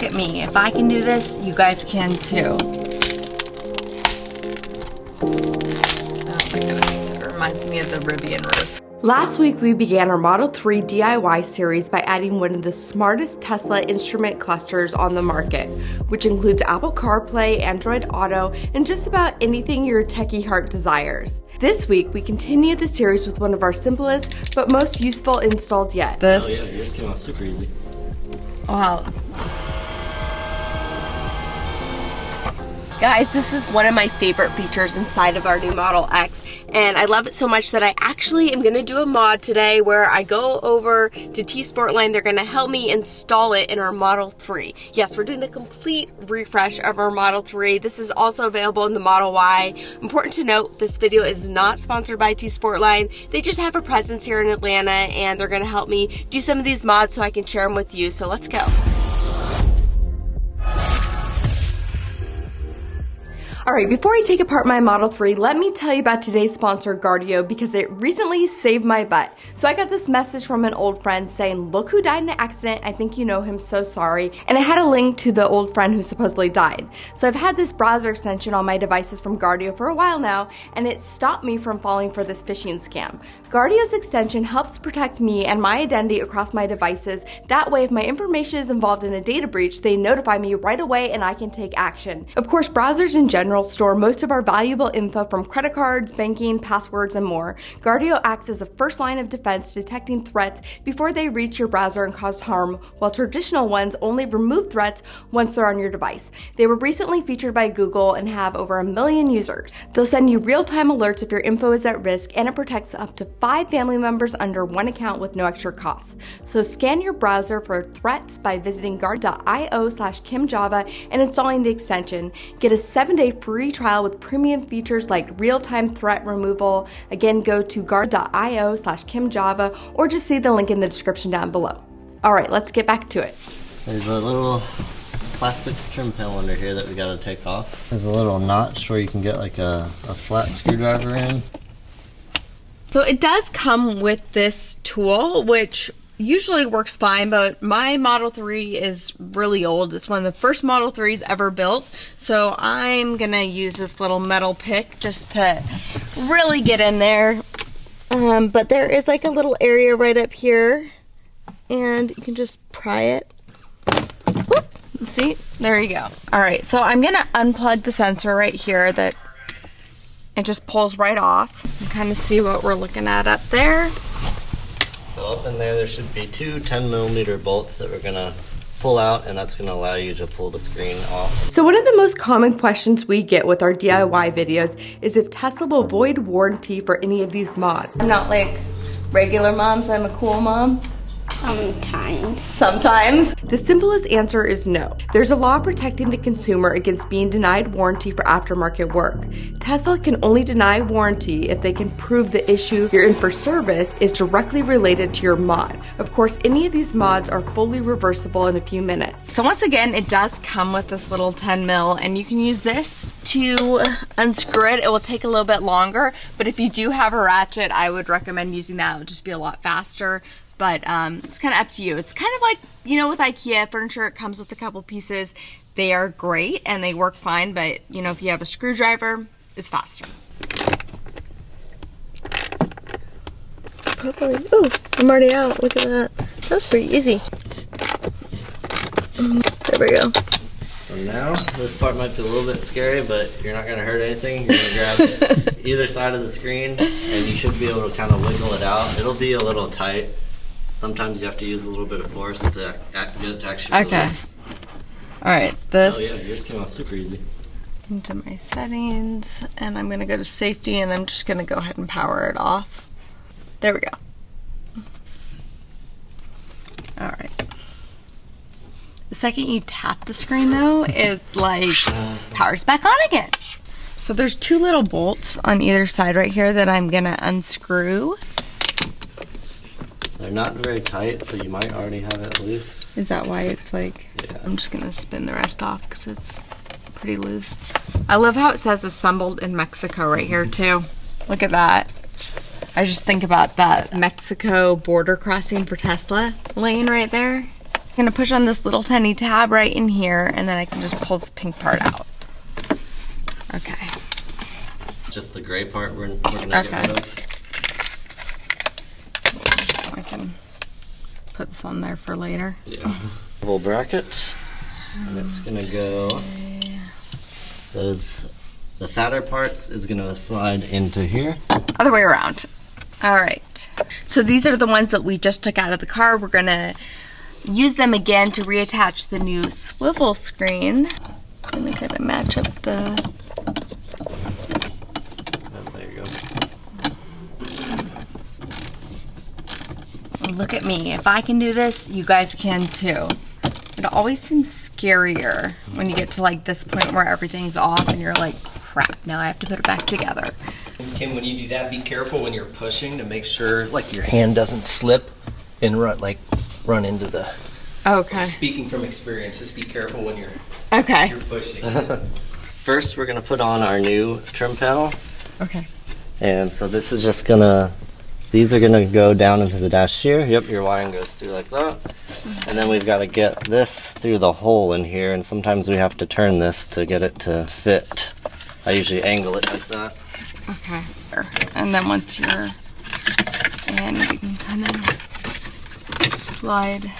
look at me. If I can do this, you guys can too. Oh my goodness, it reminds me of the Rivian roof. Last week, we began our Model 3 DIY series by adding one of the smartest Tesla instrument clusters on the market, which includes Apple CarPlay, Android Auto, and just about anything your techie heart desires. This week, we continue the series with one of our simplest but most useful installs yet. Oh yeah, yours came out super easy. Wow. Guys, this is one of my favorite features inside of our new Model X, and I love it so much that I actually am going to do a mod today where I go over to T-Sportline. They're going to help me install it in our Model 3. Yes, we're doing a complete refresh of our Model 3. This is also available in the Model Y. Important to note, this video is not sponsored by T-Sportline. They just have a presence here in Atlanta, and they're going to help me do some of these mods so I can share them with you. So let's go. Alright, before I take apart my Model 3, let me tell you about today's sponsor, Guardio, because it recently saved my butt. So I got this message from an old friend saying, look who died in an accident, I think you know him, so sorry. And it had a link to the old friend who supposedly died. So I've had this browser extension on my devices from Guardio for a while now, and it stopped me from falling for this phishing scam. Guardio's extension helps protect me and my identity across my devices. That way, if my information is involved in a data breach, they notify me right away and I can take action. Of course, browsers in general store most of our valuable info from credit cards, banking, passwords, and more. Guardio acts as a first line of defense, detecting threats before they reach your browser and cause harm, while traditional ones only remove threats once they're on your device. They were recently featured by Google and have over 1 million users. They'll send you real-time alerts if your info is at risk, and it protects up to 5 family members under one account with no extra cost. So scan your browser for threats by visiting guard.io/KimJava and installing the extension. Get a 7-day free trial with premium features like real-time threat removal. Again, go to guard.io/KimJava or just see the link in the description down below. All right, let's get back to it. There's a little plastic trim panel under here that we gotta take off. There's a little notch where you can get like a flat screwdriver in. So it does come with this tool, which usually works fine, but my Model 3 is really old. It's one of the first Model 3s ever built, so I'm gonna use this little metal pick just to really get in there. But there is like a little area right up here, and you can just pry it. Whoop, see, there you go. All right, so I'm gonna unplug the sensor right here that it just pulls right off and kind of see what we're looking at up there. So up in there should be 2 10mm bolts that we're gonna pull out, and that's gonna allow you to pull the screen off. So one of the most common questions we get with our DIY videos is if Tesla will void warranty for any of these mods. Not like regular moms, I'm a cool mom. Sometimes. The simplest answer is no. There's a law protecting the consumer against being denied warranty for aftermarket work. Tesla can only deny warranty if they can prove the issue you're in for service is directly related to your mod. Of course, any of these mods are fully reversible in a few minutes. So once again, it does come with this little 10 mil, and you can use this to unscrew it. It will take a little bit longer, but if you do have a ratchet, I would recommend using that. It would just be a lot faster. But it's kind of up to you. It's kind of like, you know, with IKEA furniture, it comes with a couple pieces. They are great and they work fine, but you know, if you have a screwdriver, it's faster. Ooh, I'm already out. Look at that. That was pretty easy. There we go. So now, this part might be a little bit scary, but you're not gonna hurt anything. You're gonna grab either side of the screen, and you should be able to kind of wiggle it out. It'll be a little tight. Sometimes you have to use a little bit of force to get it to actually release. Alright, this. Oh yeah, yours came out super easy. Into my settings, and I'm gonna go to safety, and I'm just gonna go ahead and power it off. There we go. Alright. The second you tap the screen though, it like powers back on again. So there's 2 little bolts on either side right here that I'm gonna unscrew. They're not very tight, so you might already have it loose. Is that why it's like, yeah. I'm just gonna spin the rest off because it's pretty loose. I love how it says assembled in Mexico right here too. Look at that. I just think about that Mexico border crossing for Tesla lane right there. I'm gonna push on this little tiny tab right in here, and then I can just pull this pink part out. Okay. It's just the gray part we're gonna get rid of. I can put this on there for later. Yeah. Little bracket, and it's gonna go. The fatter parts is gonna slide into here. Other way around. All right. So these are the ones that we just took out of the car. We're gonna use them again to reattach the new swivel screen. I'm gonna kind of match up the. There you go. Look at me. If I can do this, you guys can too. It always seems scarier when you get to like this point where everything's off and you're like, crap, now I have to put it back together. Kim, when you do that, be careful when you're pushing to make sure like your hand doesn't slip and run into the. Okay. Speaking from experience, just be careful when you're pushing. First, we're gonna put on our new trim panel. Okay. And so this is just gonna, these are gonna go down into the dash here. Yep, your wiring goes through like that. And then we've got to get this through the hole in here, and sometimes we have to turn this to get it to fit. I usually angle it like that. Okay. And then once you're in, you can kind of slide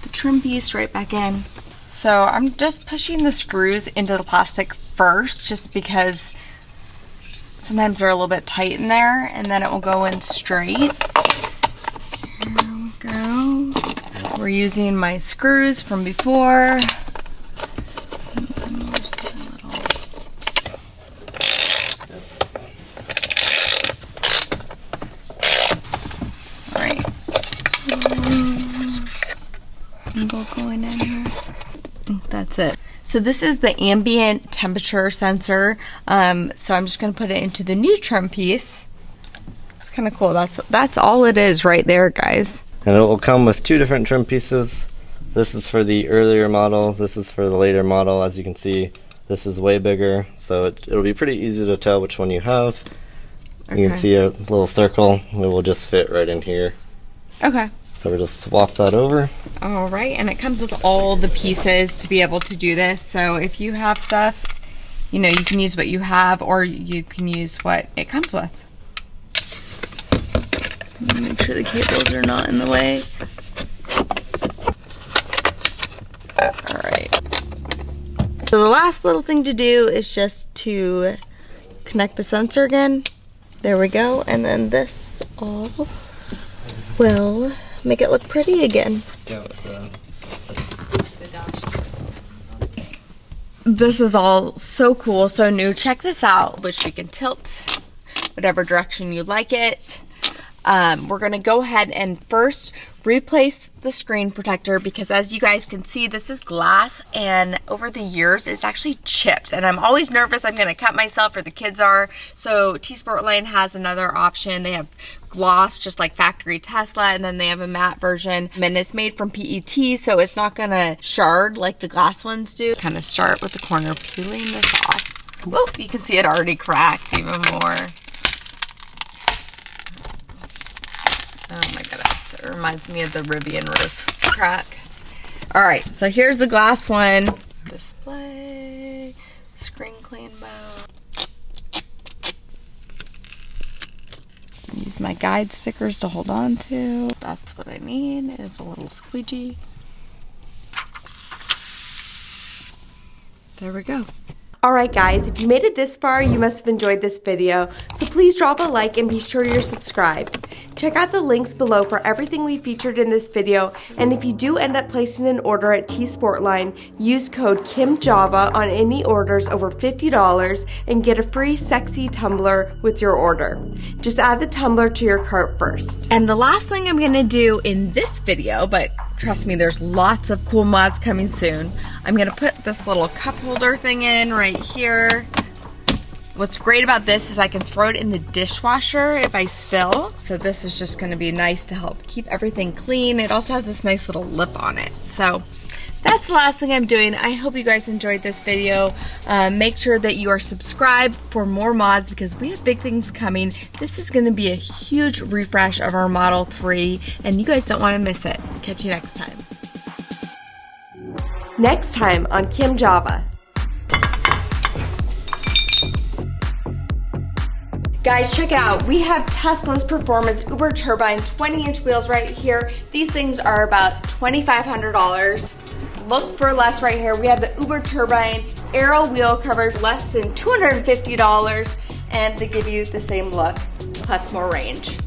the trim piece right back in. So I'm just pushing the screws into the plastic first, just because sometimes they're a little bit tight in there, and then it will go in straight. Here we go. We're using my screws from before. Alright. Angle going in here. That's it. So this is the ambient temperature sensor. So I'm just going to put it into the new trim piece. It's kind of cool. That's all it is right there, guys. And it will come with two different trim pieces. This is for the earlier model. This is for the later model. As you can see, this is way bigger, so it'll be pretty easy to tell which one you have. Okay. You can see a little circle. It will just fit right in here. Okay. So we'll just swap that over. All right, and it comes with all the pieces to be able to do this. So if you have stuff, you know, you can use what you have, or you can use what it comes with. Make sure the cables are not in the way. All right. So the last little thing to do is just to connect the sensor again. There we go, and then this all will make it look pretty again. This is all so cool, so new. Check this out, which we can tilt whatever direction you like it. We're gonna go ahead and first replace the screen protector, because as you guys can see, this is glass, and over the years it's actually chipped, and I'm always nervous I'm gonna cut myself, or the kids are. So T-Sportline has another option. They have gloss, just like factory Tesla, and then they have a matte version, and it's made from PET, so it's not gonna shard like the glass ones do. Kind of start with the corner, peeling this off. Whoa, you can see it already cracked even more. Oh my goodness, it reminds me of the Rivian roof crack. All right, so here's the glass one. Display, screen clean mode. Use my guide stickers to hold on to. That's what I need, is a little squeegee. There we go. Alright guys, if you made it this far, you must have enjoyed this video, so please drop a like and be sure you're subscribed. Check out the links below for everything we featured in this video, and if you do end up placing an order at T-Sportline, use code KIMJAVA on any orders over $50 and get a free sexy tumbler with your order. Just add the tumbler to your cart first. And the last thing I'm gonna do in this video, but trust me, there's lots of cool mods coming soon. I'm gonna put this little cup holder thing in right here. What's great about this is I can throw it in the dishwasher if I spill. So this is just gonna be nice to help keep everything clean. It also has this nice little lip on it. So that's the last thing I'm doing. I hope you guys enjoyed this video. Make sure that you are subscribed for more mods, because we have big things coming. This is gonna be a huge refresh of our Model 3, and you guys don't wanna miss it. Catch you next time. Next time on Kim Java. Guys, check it out. We have Tesla's Performance Uber Turbine 20-inch wheels right here. These things are about $2,500. Look for less right here. We have the Uber Turbine Aero wheel covers, less than $250, and they give you the same look plus more range.